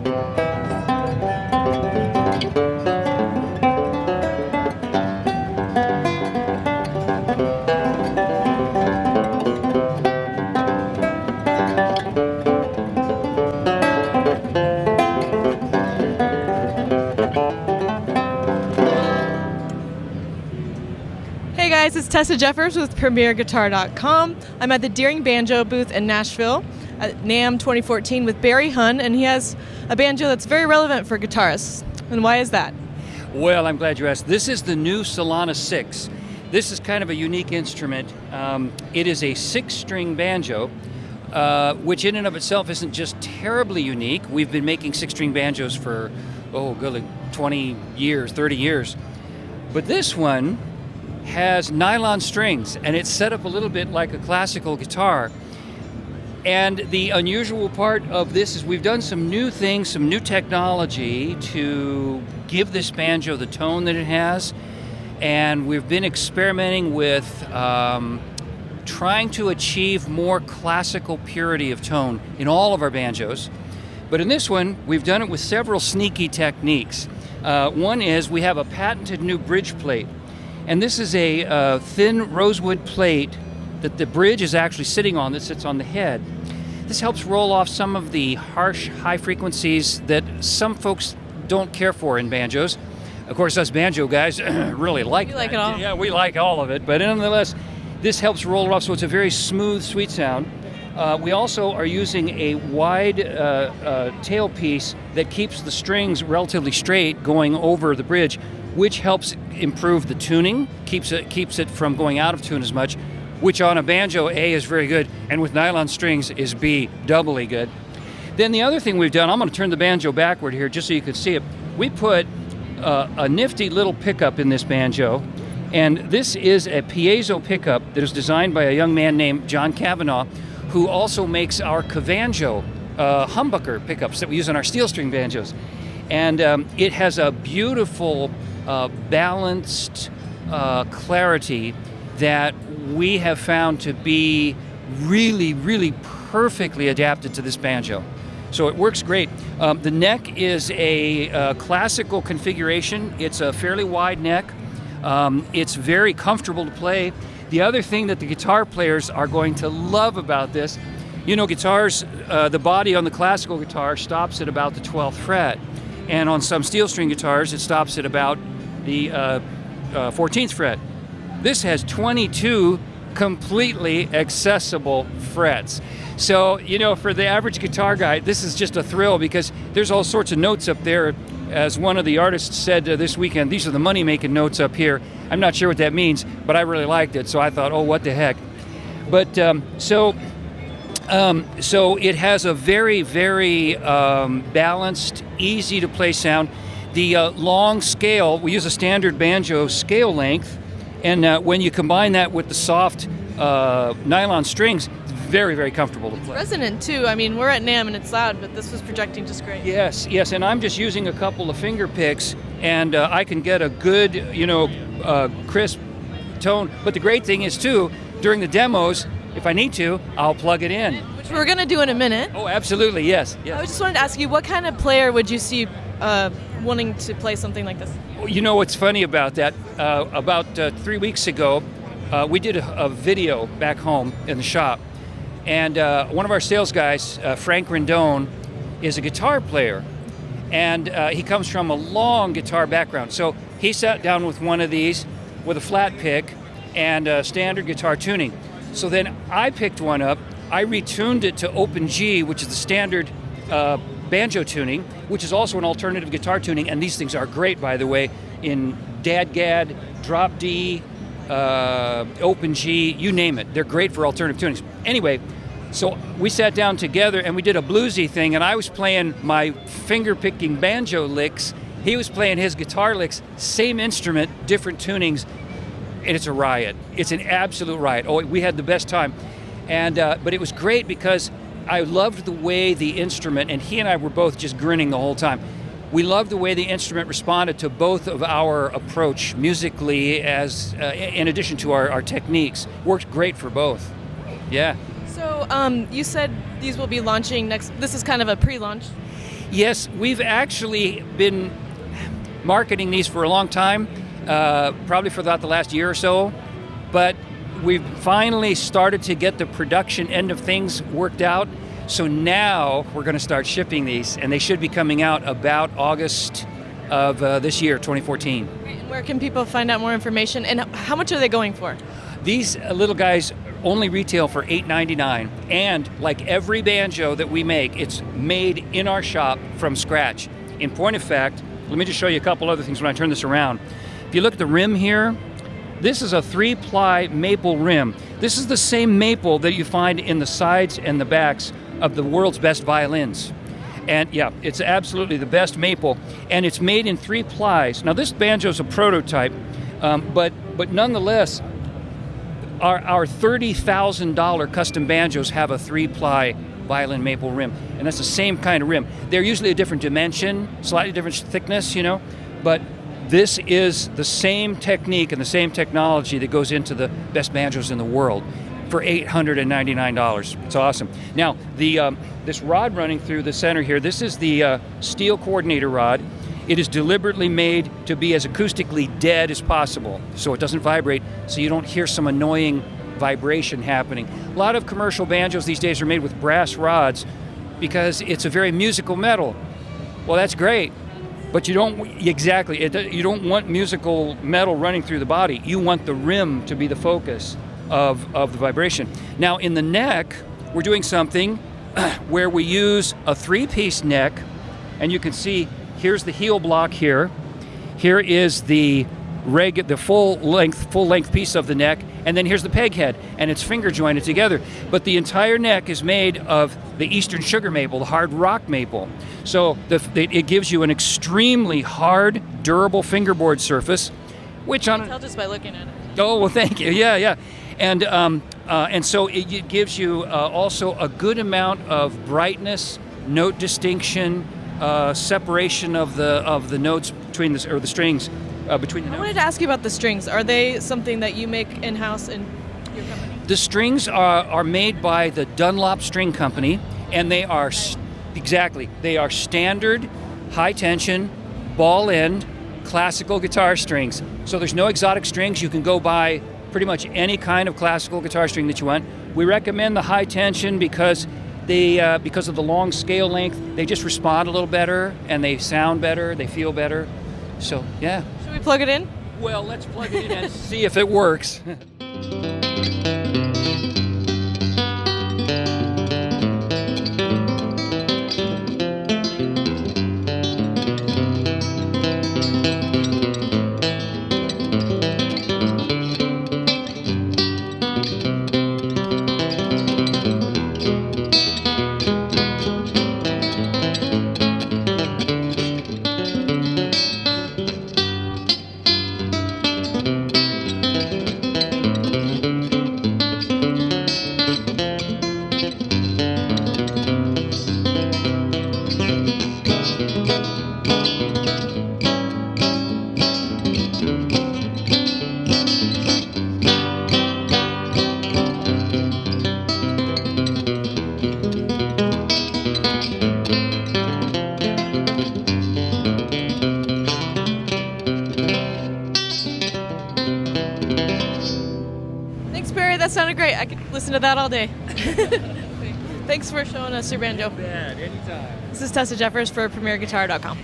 Hey guys, it's Tessa Jeffers with PremierGuitar.com. I'm at the Deering Banjo booth in Nashville at NAMM 2014 with Barry Hunn, and he has a banjo that's very relevant for guitarists. And why is that? Well, I'm glad you asked. This is the new Solana 6. This is kind of a unique instrument. It is a 6-string banjo, which in and of itself isn't just terribly unique. We've been making 6-string banjos for, 20 years, 30 years. But this one has nylon strings, and it's set up a little bit like a classical guitar. And the unusual part of this is we've done some new things, some new technology to give this banjo the tone that it has. And we've been experimenting with trying to achieve more classical purity of tone in all of our banjos. But in this one, we've done it with several sneaky techniques. One is we have a patented new bridge plate. And this is a thin rosewood plate that the bridge is actually sitting on, that sits on the head. This helps roll off some of the harsh, high frequencies that some folks don't care for in banjos. Of course, us banjo guys really like it all. Yeah, we like all of it, but nonetheless, this helps roll it off, so it's a very smooth, sweet sound. We also are using a wide tailpiece that keeps the strings relatively straight going over the bridge, which helps improve the tuning, keeps it from going out of tune as much, which on a banjo, A, is very good, and with nylon strings is B, doubly good. Then the other thing we've done, I'm going to turn the banjo backward here just so you can see it. We put a nifty little pickup in this banjo, and this is a piezo pickup that was designed by a young man named John Cavanaugh, who also makes our Cavanjo humbucker pickups that we use on our steel string banjos. And it has a beautiful balanced clarity that we have found to be really, really perfectly adapted to this banjo. So it works great. The neck is a classical configuration. It's a fairly wide neck. It's very comfortable to play. The other thing that the guitar players are going to love about this, guitars, the body on the classical guitar stops at about the 12th fret. And on some steel string guitars, it stops at about the 14th fret. This has 22 completely accessible frets. So, for the average guitar guy, this is just a thrill because there's all sorts of notes up there. As one of the artists said this weekend, these are the money-making notes up here. I'm not sure what that means, but I really liked it, so I thought, what the heck. But so it has a very, very balanced, easy-to-play sound. The long scale, we use a standard banjo scale length, and when you combine that with the soft nylon strings, it's very, very comfortable to play. Resonant, too. I mean, we're at NAMM and it's loud, but this was projecting just great. Yes, and I'm just using a couple of finger picks, and I can get a good, crisp tone. But the great thing is, too, during the demos, if I need to, I'll plug it in. Which we're going to do in a minute. Oh, absolutely, yes. I just wanted to ask you, what kind of player would you see wanting to play something like this? What's funny about that? About 3 weeks ago, we did a video back home in the shop, and one of our sales guys, Frank Rendon, is a guitar player, and he comes from a long guitar background. So he sat down with one of these with a flat pick and standard guitar tuning. So then I picked one up, I retuned it to Open G, which is the standard banjo tuning, which is also an alternative guitar tuning, and these things are great, by the way, in Dadgad, Drop D, Open G, you name it. They're great for alternative tunings. Anyway, so we sat down together and we did a bluesy thing, and I was playing my finger-picking banjo licks. He was playing his guitar licks, same instrument, different tunings, and it's a riot. It's an absolute riot. Oh, we had the best time. And but it was great because I loved the way the instrument, and he and I were both just grinning the whole time. We loved the way the instrument responded to both of our approach musically, as in addition to our techniques. Worked great for both. Yeah. So you said these will be launching next. This is kind of a pre-launch. Yes, we've actually been marketing these for a long time, probably for about the last year or so, but we've finally started to get the production end of things worked out. So now we're going to start shipping these, and they should be coming out about August of this year, 2014. And where can people find out more information, and how much are they going for? These little guys only retail for $8.99, and like every banjo that we make, it's made in our shop from scratch. In point of fact, let me just show you a couple other things when I turn this around. If you look at the rim here, this is a 3-ply maple rim. This is the same maple that you find in the sides and the backs of the world's best violins. And yeah, it's absolutely the best maple, and it's made in 3 plies. Now this banjo is a prototype, but nonetheless, our $30,000 custom banjos have a 3-ply violin maple rim, and that's the same kind of rim. They're usually a different dimension, slightly different thickness, but this is the same technique and the same technology that goes into the best banjos in the world for $899. It's awesome. Now, this rod running through the center here, this is the steel coordinator rod. It is deliberately made to be as acoustically dead as possible, so it doesn't vibrate, so you don't hear some annoying vibration happening. A lot of commercial banjos these days are made with brass rods because it's a very musical metal. Well, that's great, but you don't want musical metal running through the body. You want the rim to be the focus of the vibration. Now, in the neck, we're doing something where we use a 3-piece neck, and you can see here's the heel block here. Here is the full length piece of the neck, and then here's the peg head, and it's finger jointed together. But the entire neck is made of the Eastern sugar maple, the hard rock maple. So it gives you an extremely hard, durable fingerboard surface, which I can tell just by looking at it. Oh, well, thank you. Yeah. And so it gives you also a good amount of brightness, note distinction, separation of the notes between the strings between the notes. I wanted to ask you about the strings. Are they something that you make in-house in your company? The strings are made by the Dunlop String Company, and they are standard, high tension, ball end, classical guitar strings. So there's no exotic strings. You can go buy pretty much any kind of classical guitar string that you want. We recommend the high tension because of the long scale length, they just respond a little better, and they sound better, they feel better. So, yeah. Should we plug it in? Well, let's plug it in and see if it works. That sounded great. I could listen to that all day. Thanks for showing us your banjo. Bad, anytime. This is Tessa Jeffers for PremierGuitar.com.